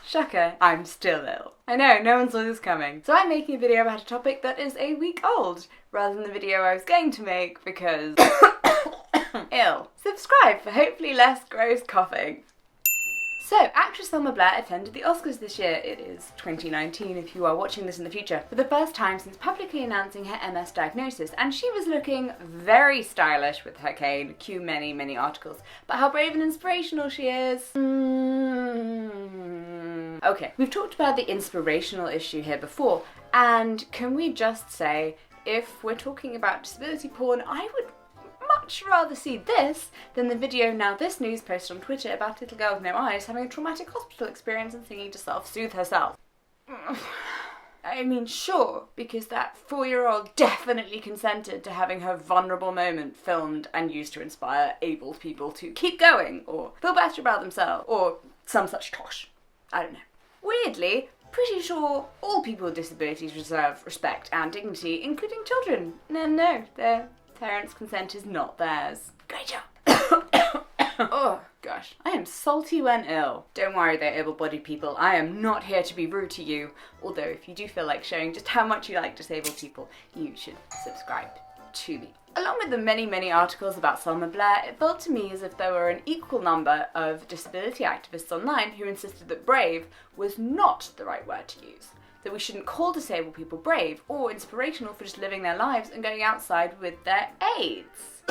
Shocker, I'm still ill. I know, no one saw this coming. So I'm making a video about a topic that is a week old, rather than the video I was going to make because... ill. Subscribe for hopefully less gross coughing. So, actress Selma Blair attended the Oscars this year. It is 2019 if you are watching this in the future. For the first time since publicly announcing her MS diagnosis, and she was looking very stylish with her cane. Cue many, many articles about how brave and inspirational she is. Okay, we've talked about the inspirational issue here before, and can we just say, if we're talking about disability porn, I would much rather see this than the video Now This News posted on Twitter about a little girl with no eyes having a traumatic hospital experience and singing to self-soothe herself. I mean, sure, because that 4-year-old definitely consented to having her vulnerable moment filmed and used to inspire able people to keep going, or feel better about themselves, or some such tosh. I don't know. Weirdly, pretty sure all people with disabilities deserve respect and dignity, including children. No, their parents' consent is not theirs. Great job! Oh, gosh. I am salty when ill. Don't worry though, able-bodied people. I am not here to be rude to you. Although, if you do feel like showing just how much you like disabled people, you should subscribe to me. Along with the many, many articles about Selma Blair, it felt to me as if there were an equal number of disability activists online who insisted that brave was not the right word to use. That we shouldn't call disabled people brave or inspirational for just living their lives and going outside with their aids.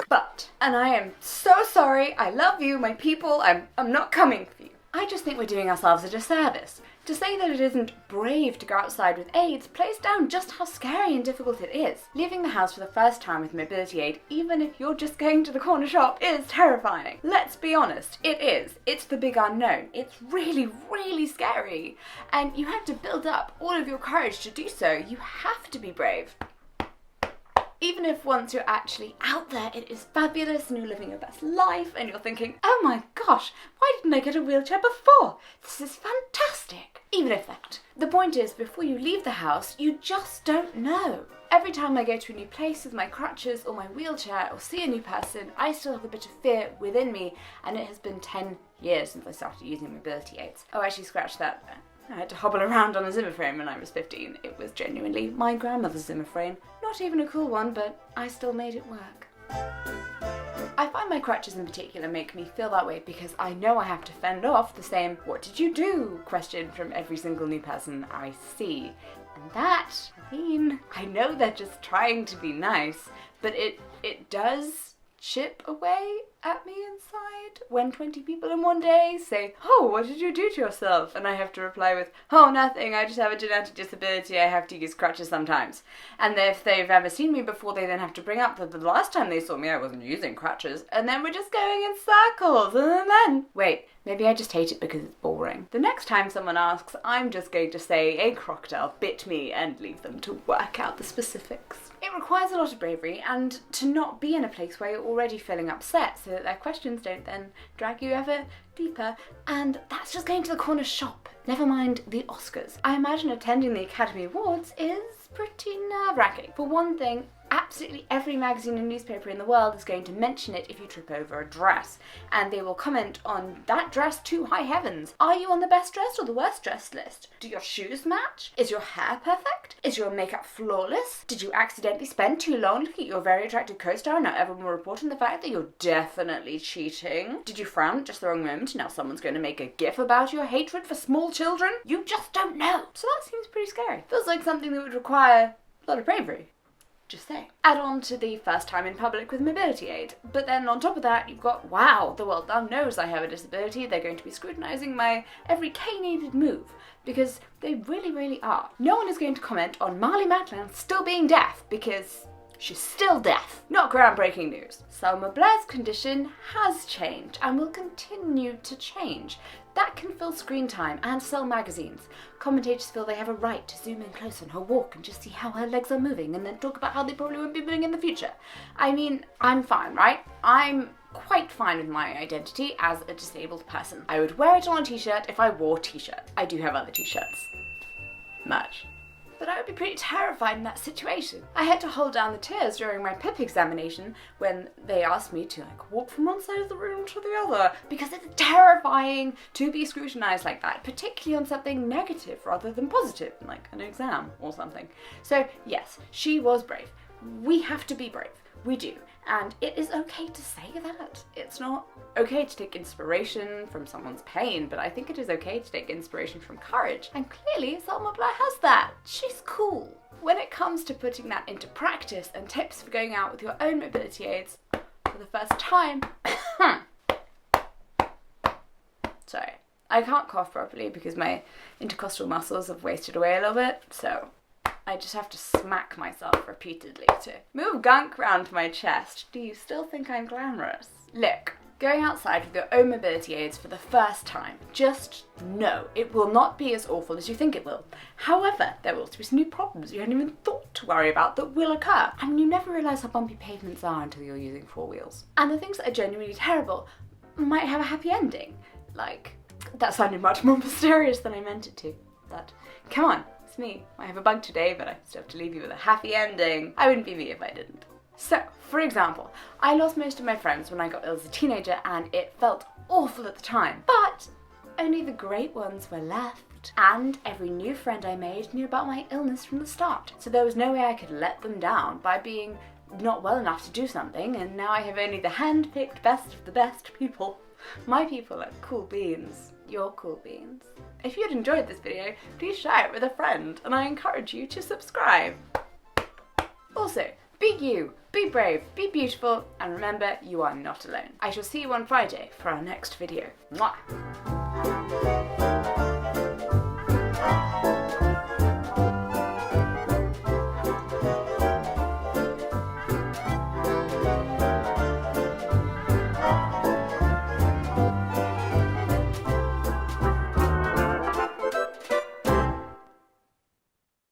But, and I am so sorry, I love you, my people, I'm not coming for you. I just think we're doing ourselves a disservice. To say that it isn't brave to go outside with aids plays down just how scary and difficult it is. Leaving the house for the first time with mobility aid, even if you're just going to the corner shop, is terrifying. Let's be honest, it is. It's the big unknown. It's really, really scary. And you have to build up all of your courage to do so. You have to be brave. Even if once you're actually out there, it is fabulous and you're living your best life and you're thinking, oh my gosh, why didn't I get a wheelchair before? This is fantastic. Even if that. The point is, before you leave the house, you just don't know. Every time I go to a new place with my crutches or my wheelchair or see a new person, I still have a bit of fear within me, and it has been 10 years since I started using mobility aids. Oh, actually scratch that. I had to hobble around on a Zimmer frame when I was 15. It was genuinely my grandmother's Zimmer frame. Not even a cool one, but I still made it work. I find my crutches in particular make me feel that way because I know I have to fend off the same "what did you do?" question from every single new person I see. And that, I know they're just trying to be nice, but it does chip away at me inside when 20 people in one day say, "Oh, what did you do to yourself?" And I have to reply with, "Oh, nothing, I just have a genetic disability, I have to use crutches sometimes." And if they've ever seen me before, they then have to bring up that the last time they saw me I wasn't using crutches, and then we're just going in circles, and then wait, maybe I just hate it because it's boring. The next time someone asks, I'm just going to say a crocodile bit me and leave them to work out the specifics. It requires a lot of bravery and to not be in a place where you're already feeling upset so that their questions don't then drag you ever deeper, and that's just going to the corner shop. Never mind the Oscars. I imagine attending the Academy Awards is pretty nerve-wracking. For one thing, absolutely every magazine and newspaper in the world is going to mention it if you trip over a dress, and they will comment on that dress to high heavens. Are you on the best dressed or the worst dressed list? Do your shoes match? Is your hair perfect? Is your makeup flawless? Did you accidentally spend too long looking at your very attractive co-star and now everyone will report on the fact that you're definitely cheating? Did you frown at just the wrong moment and now someone's going to make a gif about your hatred for small children? You just don't know. So that seems pretty scary. Feels like something that would require a lot of bravery. Just saying. Add on to the first time in public with mobility aid. But then on top of that, you've got, wow, the world now knows I have a disability. They're going to be scrutinising my every cane-aided move. Because they really, really are. No one is going to comment on Marley Matlin still being deaf because she's still deaf. Not groundbreaking news. Selma Blair's condition has changed and will continue to change. That can fill screen time and sell magazines. Commentators feel they have a right to zoom in close on her walk and just see how her legs are moving and then talk about how they probably won't be moving in the future. I mean, I'm fine, right? I'm quite fine with my identity as a disabled person. I would wear it on a t-shirt if I wore t-shirts. I do have other t-shirts. Merch. but I would be pretty terrified in that situation. I had to hold down the tears during my PIP examination when they asked me to walk from one side of the room to the other, because it's terrifying to be scrutinised like that, particularly on something negative rather than positive, like an exam or something. So yes, she was brave. We have to be brave. We do. And it is okay to say that. It's not okay to take inspiration from someone's pain, but I think it is okay to take inspiration from courage. And clearly, Selma Blair has that. She's cool. When it comes to putting that into practice and tips for going out with your own mobility aids for the first time, sorry, I can't cough properly because my intercostal muscles have wasted away a little bit, so I just have to smack myself repeatedly to move gunk round my chest. Do you still think I'm glamorous? Look, going outside with your own mobility aids for the first time, just know it will not be as awful as you think it will. However, there will also be some new problems you hadn't even thought to worry about that will occur. I mean, you never realise how bumpy pavements are until you're using 4 wheels. And the things that are genuinely terrible might have a happy ending. Like, that sounded much more mysterious than I meant it to. But, come on. Me. I have a bug today, but I still have to leave you with a happy ending. I wouldn't be me if I didn't. So, for example, I lost most of my friends when I got ill as a teenager, and it felt awful at the time. But only the great ones were left. And every new friend I made knew about my illness from the start. So there was no way I could let them down by being not well enough to do something, and now I have only the hand-picked best of the best people. My people are cool beans. You're cool beans. If you'd enjoyed this video, please share it with a friend, and I encourage you to subscribe. Also, be you, be brave, be beautiful, and remember, you are not alone. I shall see you on Friday for our next video. Mwah!